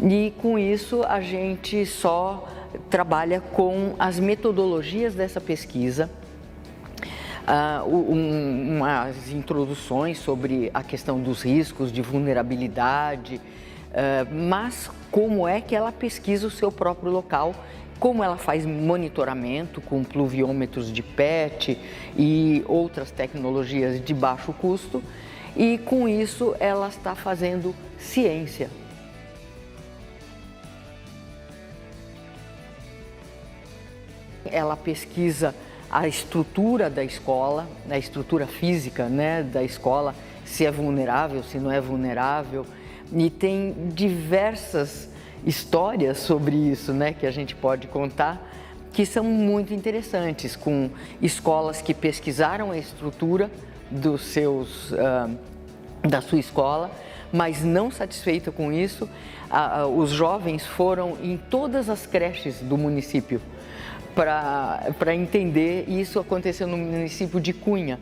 E com isso a gente só trabalha com as metodologias dessa pesquisa, umas introduções sobre a questão dos riscos de vulnerabilidade, mas como é que ela pesquisa o seu próprio local, como ela faz monitoramento com pluviômetros de PET e outras tecnologias de baixo custo, e com isso ela está fazendo ciência. Ela pesquisa a estrutura da escola, a estrutura física, né, da escola, se é vulnerável, se não é vulnerável, e tem diversas histórias sobre isso, né, que a gente pode contar, que são muito interessantes, com escolas que pesquisaram a estrutura da sua escola, mas não satisfeita com isso, os jovens foram em todas as creches do município para entender, e isso aconteceu no município de Cunha,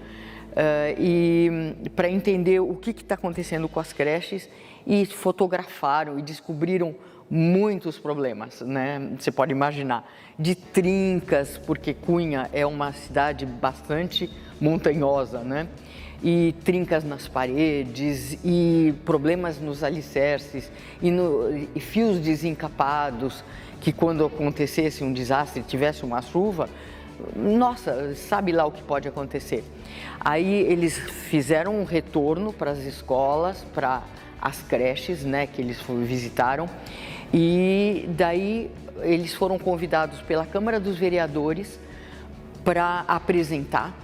e para entender o que está acontecendo com as creches, e fotografaram e descobriram muitos problemas, né? Você pode imaginar, de trincas, porque Cunha é uma cidade bastante montanhosa, né? E trincas nas paredes, e problemas nos alicerces, e fios desencapados, que quando acontecesse um desastre, tivesse uma chuva, nossa, sabe lá o que pode acontecer. Aí eles fizeram um retorno para as escolas, para as creches, né, que eles visitaram, e daí eles foram convidados pela Câmara dos Vereadores para apresentar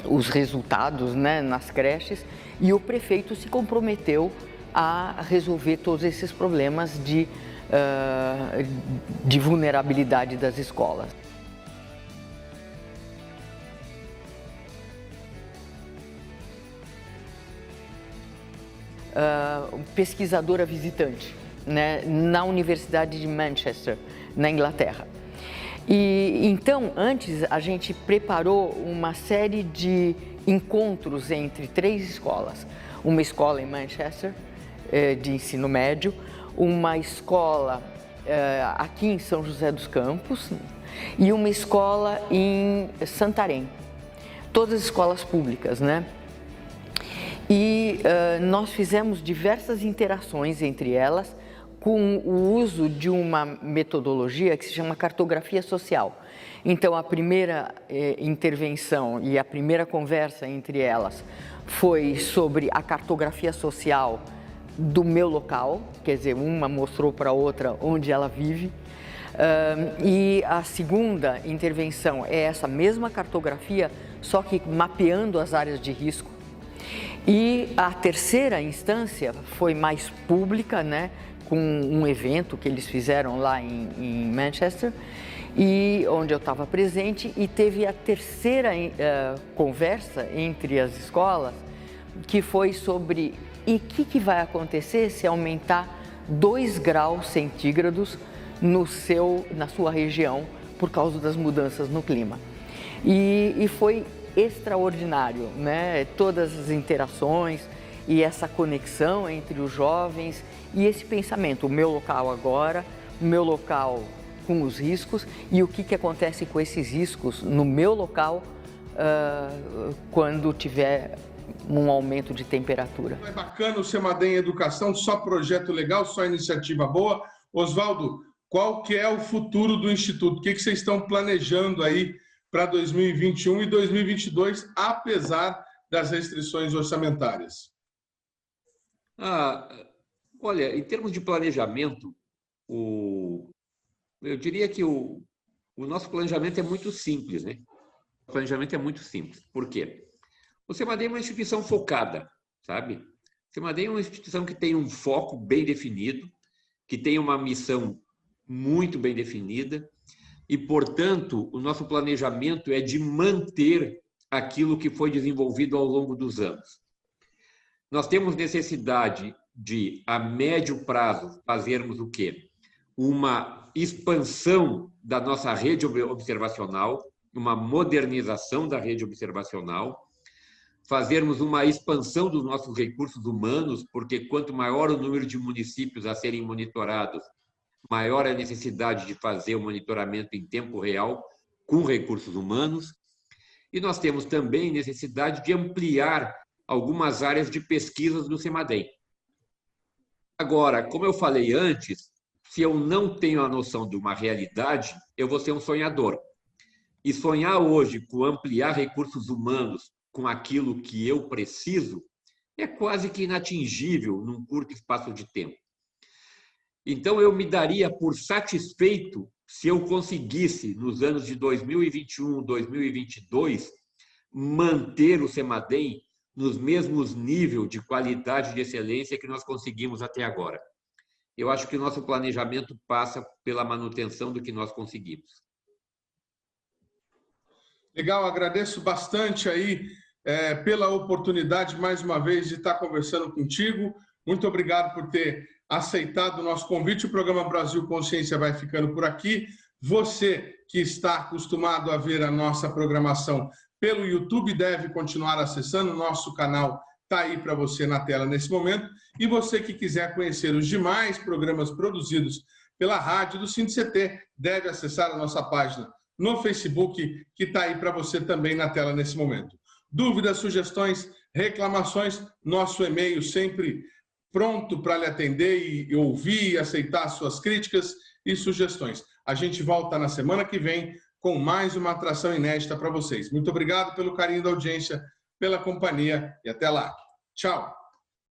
os resultados, né, nas creches, e o prefeito se comprometeu a resolver todos esses problemas de vulnerabilidade das escolas. Pesquisadora visitante, né, na Universidade de Manchester, na Inglaterra. E então, antes, a gente preparou uma série de encontros entre 3 escolas. Uma escola em Manchester, de ensino médio, uma escola aqui em São José dos Campos e uma escola em Santarém. Todas escolas públicas, né? E nós fizemos diversas interações entre elas com o uso de uma metodologia que se chama cartografia social. Então, a primeira intervenção e a primeira conversa entre elas foi sobre a cartografia social do meu local, quer dizer, uma mostrou para a outra onde ela vive. E a segunda intervenção é essa mesma cartografia, só que mapeando as áreas de risco. E a terceira instância foi mais pública, né, com um evento que eles fizeram lá em Manchester, e onde eu estava presente, e teve a terceira conversa entre as escolas, que foi sobre o que vai acontecer se aumentar 2 graus centígrados na sua região por causa das mudanças no clima. E foi extraordinário, né? Todas as interações e essa conexão entre os jovens e esse pensamento, o meu local agora, o meu local com os riscos e o que acontece com esses riscos no meu local quando tiver um aumento de temperatura. É bacana o Semadem Educação, só projeto legal, só iniciativa boa. Oswaldo, qual que é o futuro do Instituto? O que vocês estão planejando aí para 2021 e 2022, apesar das restrições orçamentárias? Olha, em termos de planejamento, eu diria que o nosso planejamento é muito simples, né? O planejamento é muito simples. Por quê? O Semadem é uma instituição focada, sabe? O Semadem é uma instituição que tem um foco bem definido, que tem uma missão muito bem definida e, portanto, o nosso planejamento é de manter aquilo que foi desenvolvido ao longo dos anos. Nós temos necessidade de, a médio prazo, fazermos o quê? Uma expansão da nossa rede observacional, uma modernização da rede observacional, fazermos uma expansão dos nossos recursos humanos, porque quanto maior o número de municípios a serem monitorados, maior a necessidade de fazer o monitoramento em tempo real com recursos humanos. E nós temos também necessidade de ampliar algumas áreas de pesquisas do Semadem. Agora, como eu falei antes, se eu não tenho a noção de uma realidade, eu vou ser um sonhador. E sonhar hoje com ampliar recursos humanos com aquilo que eu preciso é quase que inatingível num curto espaço de tempo. Então, eu me daria por satisfeito se eu conseguisse, nos anos de 2021, 2022, manter o Semadem nos mesmos níveis de qualidade e de excelência que nós conseguimos até agora. Eu acho que o nosso planejamento passa pela manutenção do que nós conseguimos. Legal, agradeço bastante aí pela oportunidade, mais uma vez, de estar conversando contigo. Muito obrigado por ter aceitado o nosso convite. O programa Brasil Consciência vai ficando por aqui. Você que está acostumado a ver a nossa programação pelo YouTube deve continuar acessando. O nosso canal está aí para você na tela nesse momento. E você que quiser conhecer os demais programas produzidos pela rádio do SINDI-CT deve acessar a nossa página no Facebook, que está aí para você também na tela nesse momento. Dúvidas, sugestões, reclamações, nosso e-mail sempre pronto para lhe atender e ouvir e aceitar suas críticas e sugestões. A gente volta na semana que vem com mais uma atração inédita para vocês. Muito obrigado pelo carinho da audiência, pela companhia e até lá. Tchau!